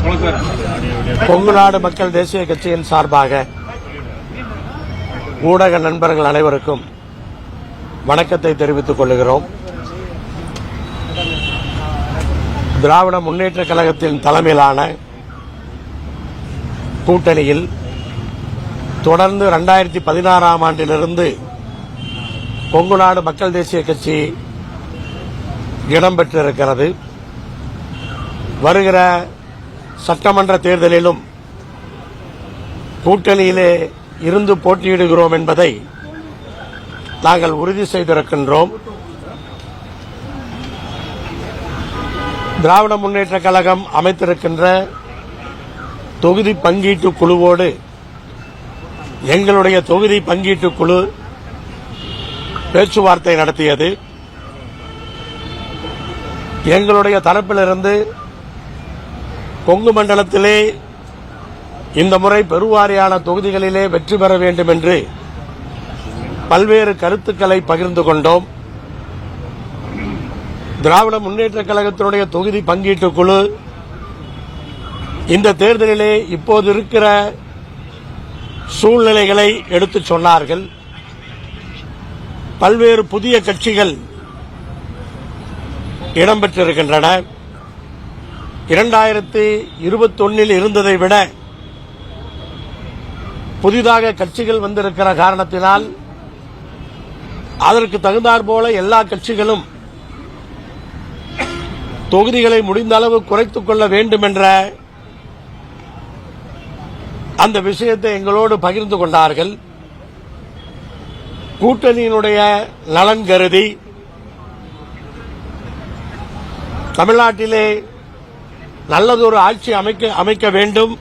கொங்கு நாடு மக்கள் தேசிய கட்சியின் சார்பாக ஊடக நண்பர்கள் அனைவருக்கும் வணக்கத்தை தெரிவித்துக் கொள்கிறோம். திராவிட முன்னேற்ற கழகத்தின் தலைமையிலான கூட்டணியில் தொடர்ந்து 2016ஆம் ஆண்டிலிருந்து கொங்கு நாடு மக்கள் தேசிய கட்சி இடம்பெற்றிருக்கிறது. வருகிற சட்டமன்ற தேர்தலிலும் கூட்டணியிலே இருந்து போட்டியிடுகிறோம் என்பதை நாங்கள் உறுதி செய்திருக்கின்றோம். திராவிட முன்னேற்ற கழகம் அமைத்திருக்கின்ற தொகுதி பங்கீட்டு குழுவோடு எங்களுடைய தொகுதி பங்கீட்டு குழு பேச்சுவார்த்தை நடத்தியது. எங்களுடைய தரப்பிலிருந்து கொங்கு மண்டலத்திலே இந்த முறை பெருவாரியான தொகுதிகளிலே வெற்றி பெற வேண்டும் என்று பல்வேறு கருத்துக்களை பகிர்ந்து கொண்டோம். திராவிட முன்னேற்ற கழகத்தினுடைய தொகுதி பங்கீட்டு குழு இந்த தேர்தலிலே இப்போது இருக்கிற சூழ்நிலைகளை எடுத்துச் சொன்னார்கள். பல்வேறு புதிய கட்சிகள் இடம்பெற்றிருக்கின்றன. 2021 இருந்ததை விட புதிதாக கட்சிகள் வந்திருக்கிற காரணத்தினால் அதற்கு தகுந்தாற்போல எல்லா கட்சிகளும் தொகுதிகளை முடிந்த அளவு குறைத்துக் கொள்ள வேண்டும் என்ற அந்த விஷயத்தை எங்களோடு பகிர்ந்து கொண்டார்கள். கூட்டணியினுடைய நலன் கருதி தமிழ்நாட்டிலே நல்லதொரு ஆட்சி அமைக்க வேண்டும்,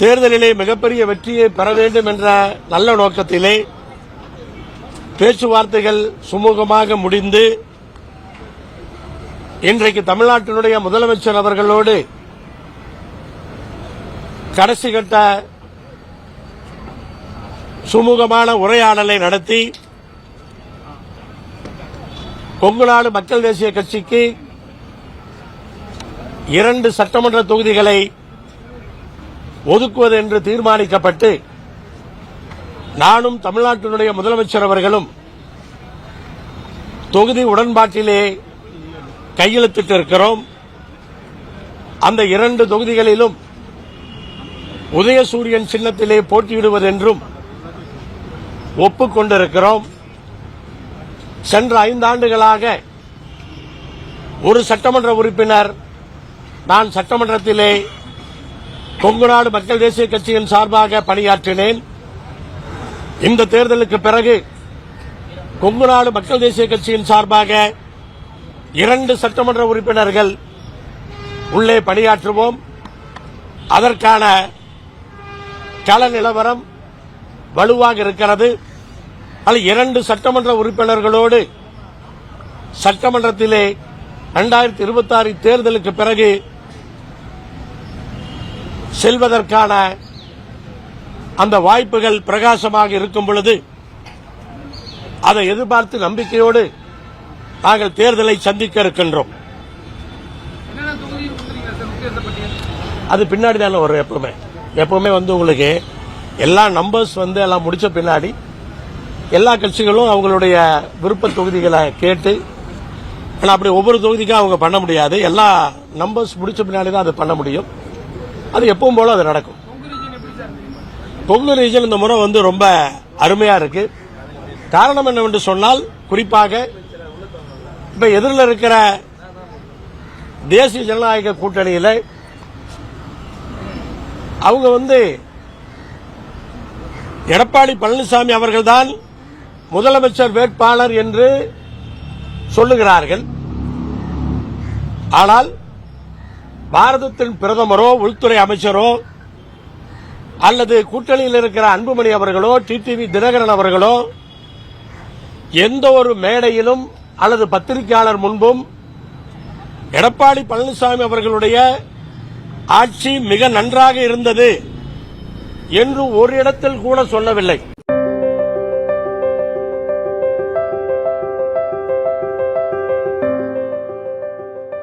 தேர்தலிலே மிகப்பெரிய வெற்றியை பெற வேண்டும் என்ற நல்ல நோக்கத்திலே பேச்சுவார்த்தைகள் சுமூகமாக முடிந்து இன்றைக்கு தமிழ்நாட்டினுடைய முதலமைச்சர் அவர்களோடு கடைசி கட்ட சுமூகமான உரையாடலை நடத்தி கொங்கு நாடு மக்கள் தேசிய கட்சிக்கு 2 சட்டமன்ற தொகுதிகளை ஒதுக்குவது என்று தீர்மானிக்கப்பட்டு நானும் தமிழ்நாட்டினுடைய முதலமைச்சர் அவர்களும் தொகுதி உடன்பாட்டிலே கையெழுத்திட்டிருக்கிறோம். அந்த 2 தொகுதிகளிலும் உதயசூரியன் சின்னத்திலே போட்டியிடுவதென்றும் ஒப்புக்கொண்டிருக்கிறோம். சென்ற 5 ஆண்டுகளாக ஒரு சட்டமன்ற உறுப்பினர் நான் சட்டமன்றத்திலே கொங்கு நாடு மக்கள் தேசிய கட்சியின் சார்பாக பணியாற்றினேன். இந்த தேர்தலுக்கு பிறகு கொங்கு நாடு மக்கள் தேசிய கட்சியின் சார்பாக 2 சட்டமன்ற உறுப்பினர்கள் உள்ளே பணியாற்றுவோம். அதற்கான கள நிலவரம் வலுவாக இருக்கிறது. அதில் 2 சட்டமன்ற உறுப்பினர்களோடு சட்டமன்றத்திலே 2026 தேர்தலுக்கு பிறகு செல்வதற்கான அந்த வாய்ப்புகள் பிரகாசமாக இருக்கும் பொழுது அதை எதிர்பார்த்து நம்பிக்கையோடு நாங்கள் தேர்தலை சந்திக்க இருக்கின்றோம். அது பின்னாடி தானே வரும். எப்பவுமே உங்களுக்கு எல்லா நம்பர்ஸ் எல்லாம் முடிச்ச பின்னாடி எல்லா கட்சிகளும் அவங்களுடைய விருப்ப தொகுதிகளை கேட்டு, அப்படி ஒவ்வொரு தொகுதிக்கும் அவங்க பண்ண முடியாது. எல்லா நம்பர்ஸ் முடிச்ச பின்னாடி தான் அதை பண்ண முடியும். அது எப்பவும் போல அது நடக்கும். கொங்கு ரீஜன் இந்த முறை ரொம்ப அருமையா இருக்கு. காரணம் என்னவென்று சொன்னால், குறிப்பாக இப்ப எதிரில் இருக்கிற தேசிய ஜனநாயக கூட்டணியில் அவங்க எடப்பாடி பழனிசாமி அவர்கள்தான் முதலமைச்சர் வேட்பாளர் என்று சொல்லுகிறார்கள். ஆனால் பாரதத்தின் பிரதமரோ உள்துறை அமைச்சரோ அல்லது கூட்டணியில் இருக்கிற அன்புமணி அவர்களோ டிடிவி தினகரன் அவர்களோ எந்த ஒரு மேடையிலும் அல்லது பத்திரிகையாளர் முன்பும் எடப்பாடி பழனிசாமி அவர்களுடைய ஆட்சி மிக நன்றாக இருந்தது என்று ஒரு இடத்தில் கூட சொல்லவில்லை.